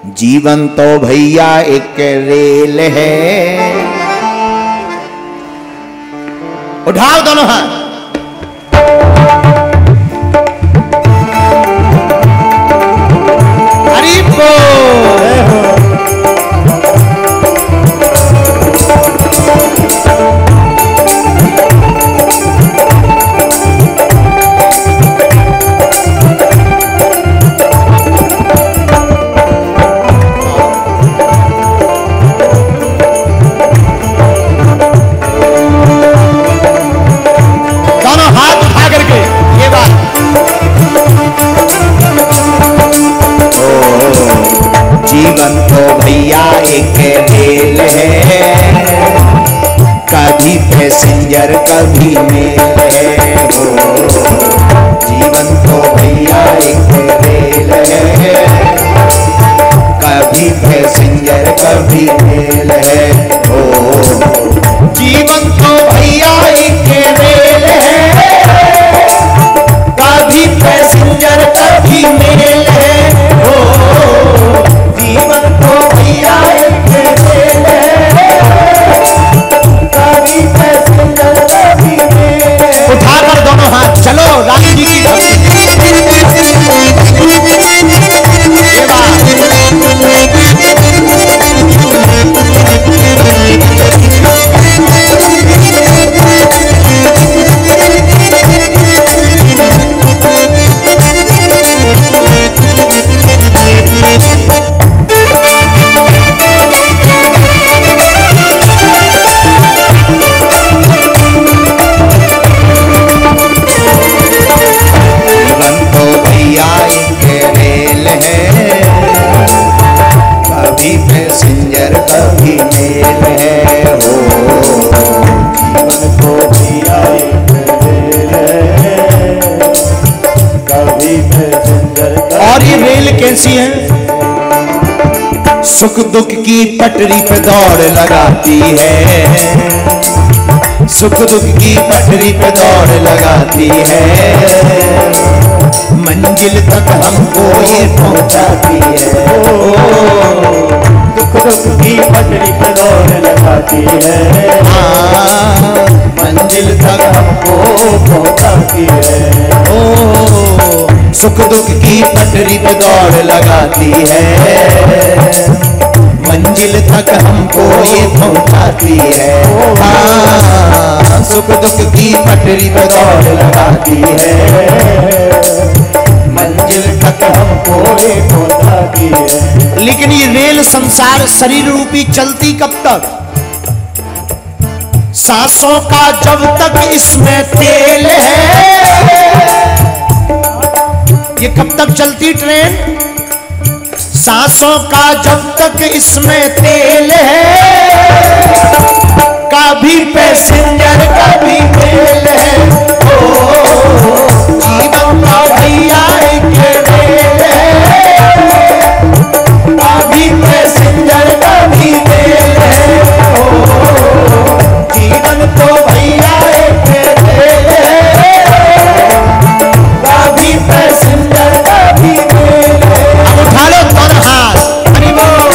जीवन तो भैया एक रेल है। उठाओ दोनों हाथ। हरि बोल। जीवन तो भैया एक रेल है, कभी पैसेंजर कभी मेल है। हो जीवन तो भैया एक रेल है, कभी पैसेंजर कभी मेल है। हो जीवन तो भैया एक रेल है, कभी पैसेंजर कभी मेल है। हो जीवन तो भैया एक रेल है, कभी पैसेंजर कभी मेल है। उठाकर दोनों हाथ चलो राम जी की पैसेंजर कभी मेल है। हो जीवन तो भैया एक रेल है, कभी पैसेंजर। और ये रेल कैसी है? सुख दुख की पटरी पे दौड़ लगाती है, सुख दुख की पटरी पे दौड़ लगाती है, मंजिल तक हमको ये पहुंचाती है। दुख दुख की पटरी पे दौड़ लगाती है, मंजिल तक हमको पहुंचाती है। ओ सुख दुख की पटरी पे दौड़ लगाती है, मंजिल तक हमको ये पहुंचाती है। सुख दुख की पटरी पे दौड़ लगाती है, मंजिल तक हमको ये पहुंचाती है। लेकिन ये रेल संसार शरीर रूपी चलती कब तक? सांसों का जब तक इसमें तेल है। ये कब तक चलती ट्रेन? सांसों का जब तक इसमें तेल है, कभी पैसेंजर कभी मेल है। ओ जीवन का भैया एक रेल है, कभी पैसेंजर कभी मेल है। ओ जीवन तो भैया एक रेल है, कभी पैसेंजर कभी मेल है। अब उठा लो दोनों हाथ। हरि बोल।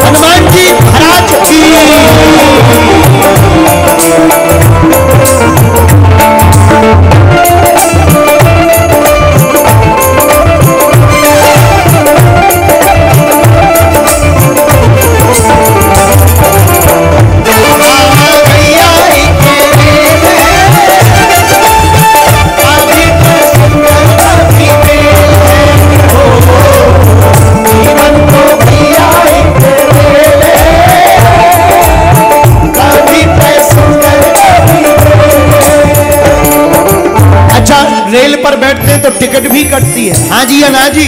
हनुमान जी महाराज की। रेल पर बैठते तो टिकट भी कटती है। हाँ जी या ना जी?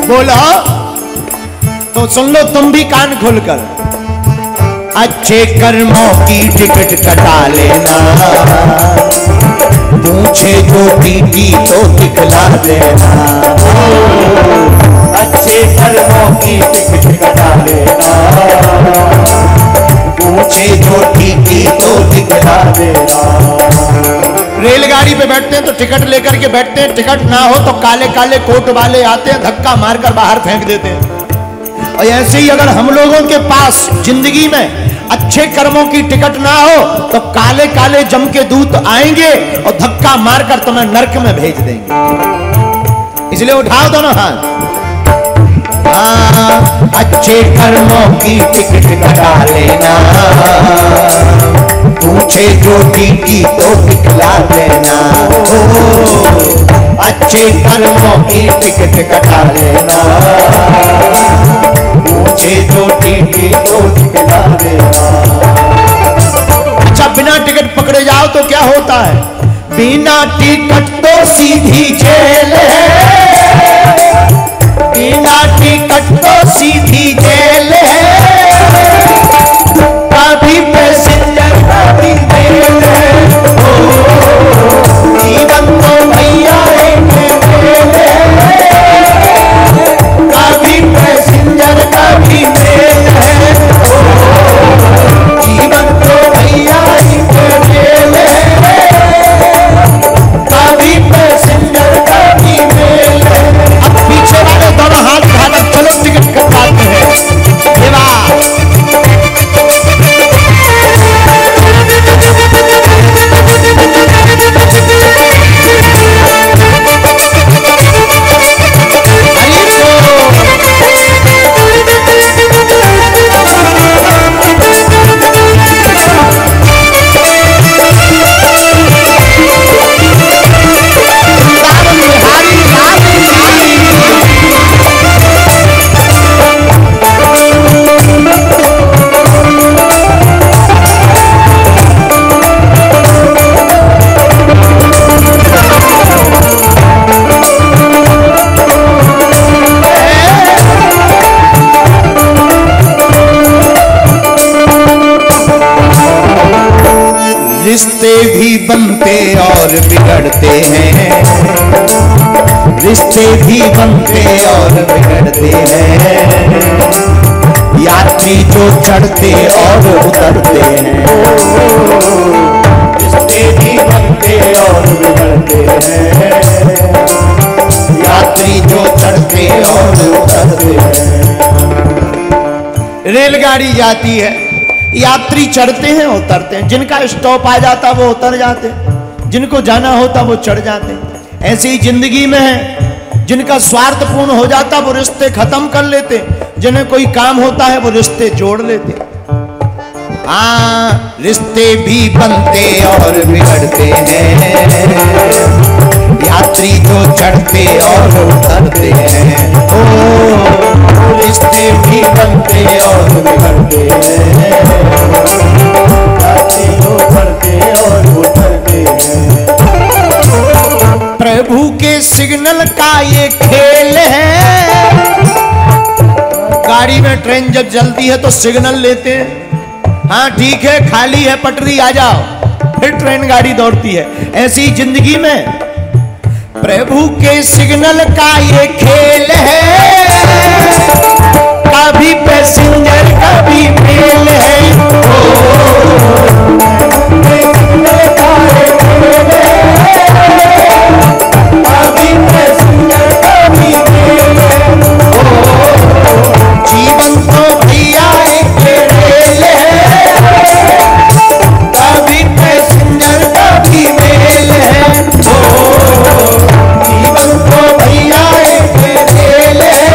बोलो तो सुन लो तुम भी कान खोलकर। अच्छे कर्मों की टिकट कटा लेना, पूछे जो टीटी तो दिखला देना। अच्छे कर्मों की टिकट कटा लेना, राधे राम। रेलगाड़ी पे बैठते हैं तो टिकट लेकर के बैठते हैं, टिकट ना हो तो काले काले कोट वाले आते हैं, धक्का मारकर बाहर फेंक देते हैं। और ऐसे ही अगर हम लोगों के पास जिंदगी में अच्छे कर्मों की टिकट ना हो तो काले काले जम के दूत आएंगे और धक्का मारकर तुम्हें नरक में भेज देंगे। इसलिए उठाओ दोनों हाथ। अच्छे कर्मों की टिकट कटा लेना, पूछे जो टीटी तो दिखला देना। अच्छे कर्मों की टिकट कटा लेना, पूछे जो टीटी तो दिखला देना। अच्छा, बिना टिकट पकड़े जाओ तो क्या होता है? बिना टिकट तो सीधी जेल है, बिना टिकट तो सीधी जेल है। कभी पैसेंजर कभी मेल है, जीवन तो भैया एक मेल है। कभी पैसेंजर कभी मेल है, जीवन तो भैया एक मेल है। कभी पैसेंजर कभी मेल है। अब पीछे वाले दोनों हाथ उठाकर चलो टिकट कटवाते हैं। रिश्ते भी बनते और बिगड़ते हैं, रिश्ते भी बनते और बिगड़ते हैं। यात्री जो चढ़ते और उतरते हैं, रिश्ते भी बनते और बिगड़ते हैं। यात्री जो चढ़ते और उतरते हैं। रेलगाड़ी जाती है, यात्री चढ़ते हैं उतरते हैं, जिनका स्टॉप आ जाता वो उतर जाते हैं, जिनको जाना होता वो चढ़ जाते हैं। ऐसे ही जिंदगी में है, जिनका स्वार्थ पूर्ण हो जाता वो रिश्ते खत्म कर लेते, जिन्हें कोई काम होता है वो रिश्ते जोड़ लेते। हाँ, रिश्ते भी बनते और बिगड़ते हैं। यात्री जो चढ़ते और उतरते हैं। ओ, रिश्ते भी बनते और बिगड़ते हैं। यात्री जो चढ़ते और उतरते हैं। प्रभु के सिग्नल का ये खेल है। गाड़ी में ट्रेन जब चलती है तो सिग्नल लेते हैं, हाँ ठीक है खाली है पटरी आ जाओ, फिर ट्रेन गाड़ी दौड़ती है। ऐसी जिंदगी में प्रभु के सिग्नल का ये खेल है। कभी पैसेंजर कभी मेल है। कभी पैसेंजर कभी मेल है। जीवन तो भैया एक रेल है। कभी पैसेंजर कभी मेल है। जीवन तो भैया एक रेल है।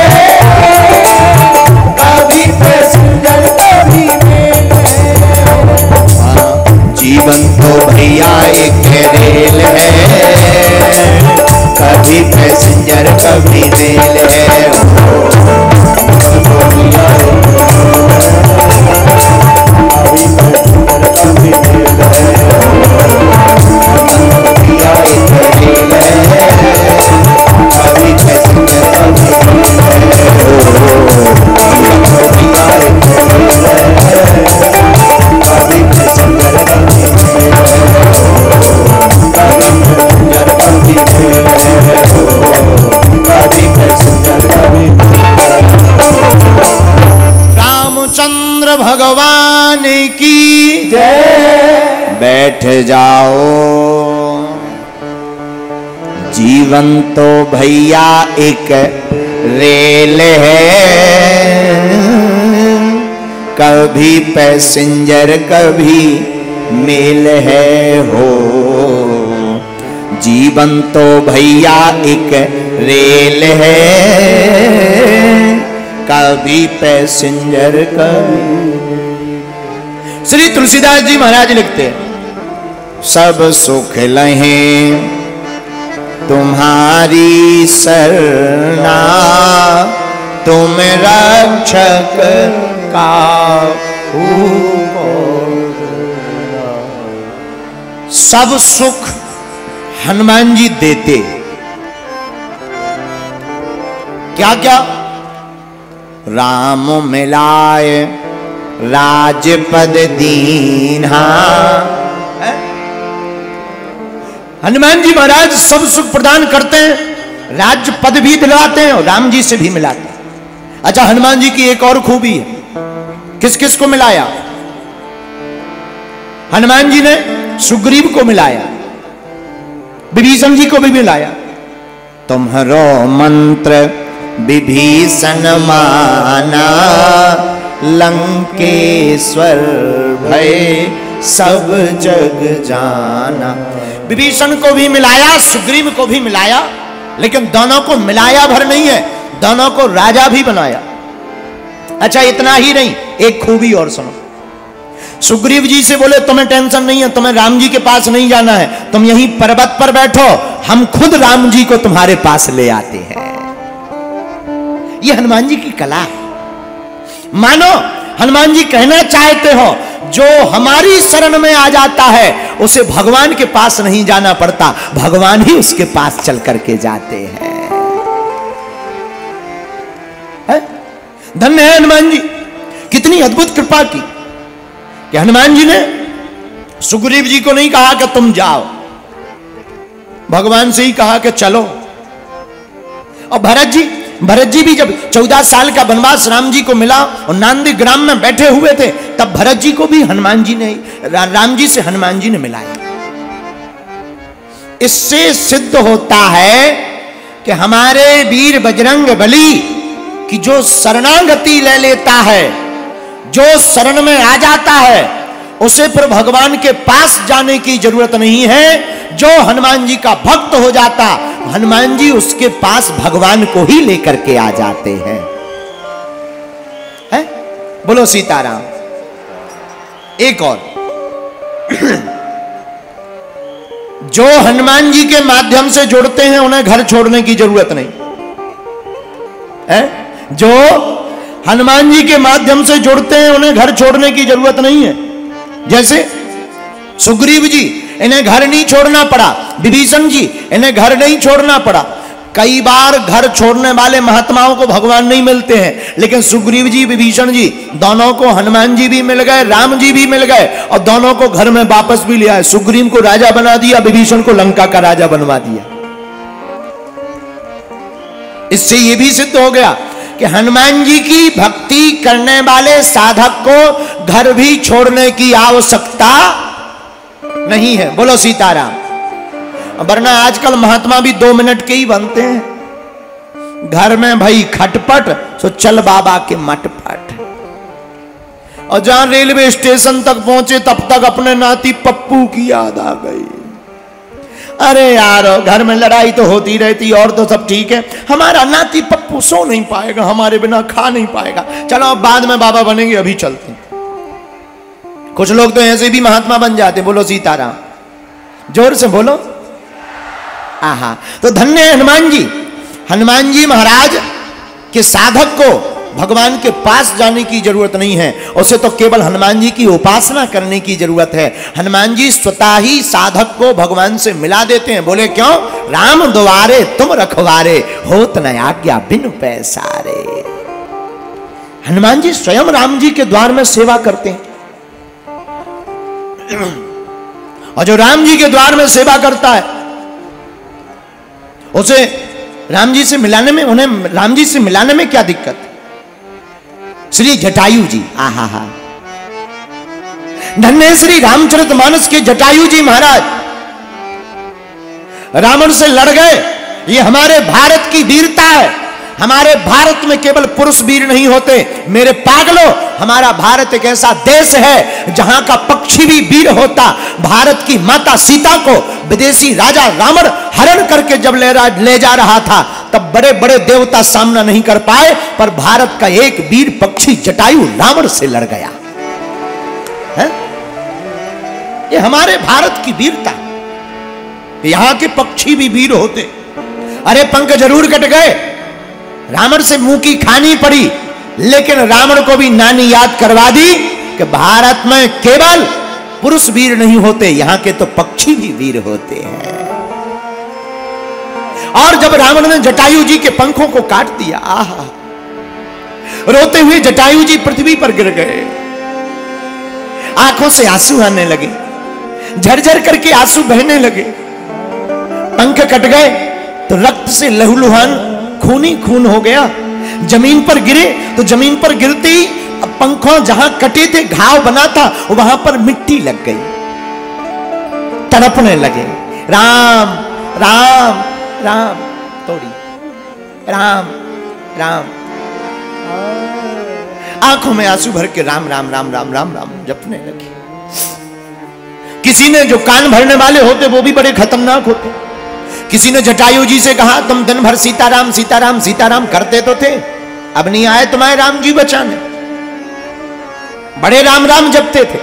कभी पैसेंजर कभी मेल है। जीवन तो भैया एक रेल है। कभी पैसेंजर कभी मेल है। रामचंद्र भगवान की जय। बैठ जाओ। जीवन तो भैया एक रेल है, कभी पैसेंजर कभी मेल है हो। जीवन तो भैया एक रेल है, कभी पैसेंजर कभी। श्री तुलसीदास जी महाराज लिखते हैं, सब सुख लहें तुम्हारी सरना, तुम रक्षक काहू को। सब सुख हनुमान जी देते। क्या क्या? राम मिलाए राजपद दीन्हा। हनुमान जी महाराज सब सुख प्रदान करते हैं, राज्य पद भी दिलाते हैं और राम जी से भी मिलाते हैं। अच्छा, हनुमान जी की एक और खूबी है, किस किस को मिलाया? हनुमान जी ने सुग्रीव को मिलाया, विभीषण जी को भी मिलाया। तुम्हारो मंत्र विभीषण माना, लंकेश्वर भय सब जग जाना। विभीषण को भी मिलाया, सुग्रीव को भी मिलाया, लेकिन दोनों को मिलाया भर नहीं है, दोनों को राजा भी बनाया। अच्छा, इतना ही नहीं, एक खूबी और सुनो। सुग्रीव जी से बोले तुम्हें टेंशन नहीं है, तुम्हें राम जी के पास नहीं जाना है, तुम यहीं पर्वत पर बैठो, हम खुद राम जी को तुम्हारे पास ले आते हैं। यह हनुमान जी की कला है। मानो हनुमान जी कहना चाहते हो, जो हमारी शरण में आ जाता है उसे भगवान के पास नहीं जाना पड़ता, भगवान ही उसके पास चल करके जाते हैं। धन्य है हनुमान जी, कितनी अद्भुत कृपा की कि हनुमान जी ने सुग्रीव जी को नहीं कहा कि तुम जाओ, भगवान से ही कहा कि चलो। और भरत जी भी जब 14 साल का वनवास राम जी को मिला और नांदी ग्राम में बैठे हुए थे, तब भरत जी को भी हनुमान जी ने, राम जी से हनुमान जी ने मिलाया। इससे सिद्ध होता है कि हमारे वीर बजरंग बली की जो शरणागति ले लेता है, जो शरण में आ जाता है, उसे फिर भगवान के पास जाने की जरूरत नहीं है। जो हनुमान जी का भक्त हो जाता, हनुमान जी उसके पास भगवान को ही लेकर के आ जाते हैं। है? बोलो सीताराम। एक और, जो हनुमान जी के माध्यम से जुड़ते हैं उन्हें घर छोड़ने की जरूरत नहीं है। जो हनुमान जी के माध्यम से जुड़ते हैं उन्हें घर छोड़ने की जरूरत नहीं है। जैसे सुग्रीव जी, इन्हें घर नहीं छोड़ना पड़ा, विभीषण जी, इन्हें घर नहीं छोड़ना पड़ा। कई बार घर छोड़ने वाले महात्माओं को भगवान नहीं मिलते हैं, लेकिन सुग्रीव जी, विभीषण जी, दोनों को हनुमान जी भी मिल गए, राम जी भी मिल गए और दोनों को घर में वापस भी ले आए। सुग्रीव को राजा बना दिया, विभीषण को लंका का राजा बनवा दिया। इससे यह भी सिद्ध हो गया कि हनुमान जी की भक्ति करने वाले साधक को घर भी छोड़ने की आवश्यकता नहीं है। बोलो सीताराम। वरना आजकल महात्मा भी 2 मिनट के ही बनते हैं। घर में भाई खटपट, तो चल बाबा के मटपट। और जहां रेलवे स्टेशन तक पहुंचे तब तक अपने नाती पप्पू की याद आ गई। अरे यार, घर में लड़ाई तो होती रहती और तो सब ठीक है, हमारा नाती पप्पू सो नहीं पाएगा, हमारे बिना खा नहीं पाएगा, चलो अब बाद में बाबा बनेंगे, अभी चलते हैं। कुछ लोग तो ऐसे भी महात्मा बन जाते। बोलो सीताराम, जोर से बोलो। आहा, तो धन्य है हनुमान जी। हनुमान जी महाराज के साधक को भगवान के पास जाने की जरूरत नहीं है, उसे तो केवल हनुमान जी की उपासना करने की जरूरत है। हनुमान जी स्वतः ही साधक को भगवान से मिला देते हैं। बोले क्यों? राम द्वारे तुम रखवारे, होत न आज्ञा बिनु पैसारे। हनुमान जी स्वयं राम जी के द्वार में सेवा करते हैं। और जो राम जी के द्वार में सेवा करता है उसे राम जी से मिलाने में, उन्हें राम जी से मिलाने में क्या दिक्कत? श्री जटायु जी, आहा हा, धन्य श्री रामचरितमानस के जटायु जी महाराज रावण से लड़ गए। ये हमारे भारत की वीरता है। हमारे भारत में केवल पुरुष वीर नहीं होते मेरे पागलों, हमारा भारत एक ऐसा देश है जहां का पक्षी भी वीर होता। भारत की माता सीता को विदेशी राजा रावण हरण करके जब ले जा रहा था तब बड़े बड़े देवता सामना नहीं कर पाए, पर भारत का एक वीर पक्षी जटायु रावण से लड़ गया है? ये हमारे भारत की वीरता। यहां के पक्षी भी वीर होते। अरे पंख जरूर कट गए, रावण से मुंह की खानी पड़ी, लेकिन रावण को भी नानी याद करवा दी कि भारत में केवल पुरुष वीर नहीं होते, यहां के तो पक्षी भी वीर होते हैं। और जब रावण ने जटायु जी के पंखों को काट दिया, आहा, रोते हुए जटायु जी पृथ्वी पर गिर गए। आंखों से आंसू आने लगे, झरझर करके आंसू बहने लगे। पंख कट गए तो रक्त से लहूलुहान खूनी खून हो गया। जमीन पर गिरे तो जमीन पर गिरते ही पंखों जहां कटे थे घाव बना था वहां पर मिट्टी लग गई। तड़पने लगे, राम राम राम, तोड़ी राम राम, आंखों में आंसू भर के राम राम राम राम राम राम जपने लगे। किसी ने जो कान भरने वाले होते वो भी बड़े खतरनाक होते। किसी ने जटायु जी से कहा तुम दिन भर सीताराम सीताराम सीताराम करते तो थे, अब नहीं आए तुम्हारे राम जी बचाने। बड़े राम राम जपते थे,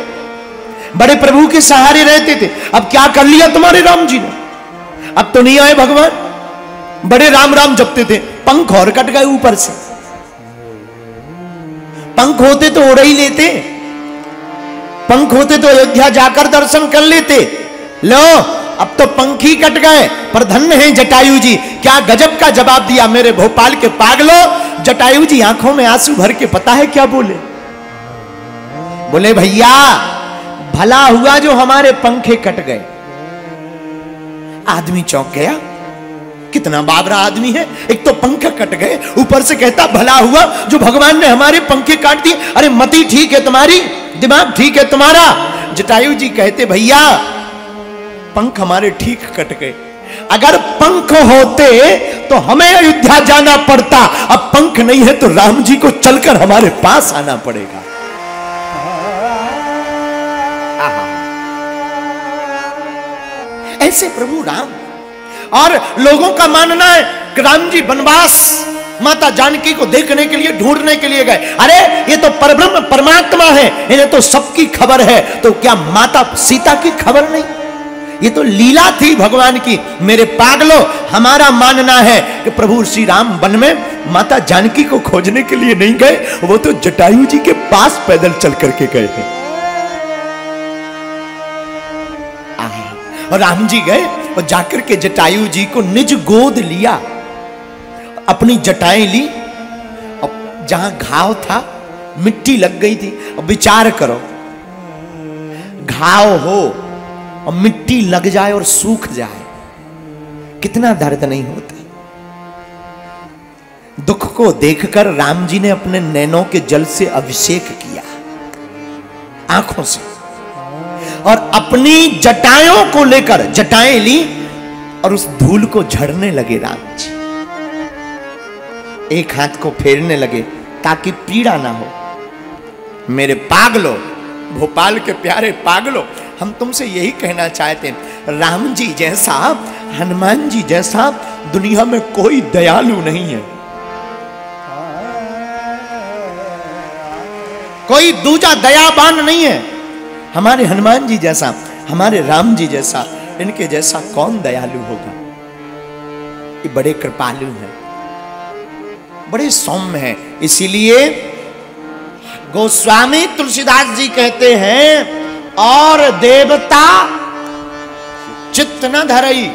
बड़े प्रभु के सहारे रहते थे, अब क्या कर लिया तुम्हारे राम जी ने? अब तो नहीं आए भगवान। बड़े राम राम जपते थे, पंख और कट गए ऊपर से। पंख होते तो उड़ ही लेते, पंख होते तो अयोध्या जाकर दर्शन कर लेते। लो अब तो पंख ही कट गए, पर धन्य है जटायु जी। क्या गजब का जवाब दिया मेरे भोपाल के पागलों। जटायु जी आंखों में आंसू भर के पता है क्या बोले? बोले भैया भला हुआ जो हमारे पंखे कट गए। आदमी चौंक गया, कितना बाबरा आदमी है, एक तो पंख कट गए ऊपर से कहता भला हुआ जो भगवान ने हमारे पंखे काट दिए। अरे मति ठीक है तुम्हारी, दिमाग ठीक है तुम्हारा। जटायु जी कहते भैया पंख हमारे ठीक कट गए, अगर पंख होते तो हमें अयोध्या जाना पड़ता, अब पंख नहीं है तो राम जी को चलकर हमारे पास आना पड़ेगा। ऐसे प्रभु राम। और लोगों का मानना है कि राम जी वनवास माता जानकी को देखने के लिए ढूंढने के लिए गए। अरे ये तो परब्रह्म परमात्मा है, इन्हें तो सबकी खबर है, तो क्या माता सीता की खबर नहीं? ये तो लीला थी भगवान की। मेरे पागलों हमारा मानना है कि प्रभु श्री राम वन में माता जानकी को खोजने के लिए नहीं गए, वो तो जटायु जी के पास पैदल चल करके गए हैं। और राम जी गए और जाकर के जटायु जी को निज गोद लिया, अपनी जटाएं ली, और जहां घाव था मिट्टी लग गई थी। अब विचार करो, घाव हो और मिट्टी लग जाए और सूख जाए, कितना दर्द नहीं होता। दुख को देखकर राम जी ने अपने नैनों के जल से अभिषेक किया, आंखों से, और अपनी जटाओं को लेकर जटाएं ली और उस धूल को झड़ने लगे राम जी। एक हाथ को फेरने लगे ताकि पीड़ा ना हो। मेरे पागलों, भोपाल के प्यारे पागलों, हम तुमसे यही कहना चाहते हैं, राम जी जैसा, हनुमान जी जैसा दुनिया में कोई दयालु नहीं है। कोई दूजा दयावान नहीं है। हमारे हनुमान जी जैसा, हमारे राम जी जैसा, इनके जैसा कौन दयालु होगा? ये बड़े कृपालु हैं, बड़े सौम्य हैं। इसीलिए गोस्वामी तुलसीदास जी कहते हैं, और देवता चित्त न धरई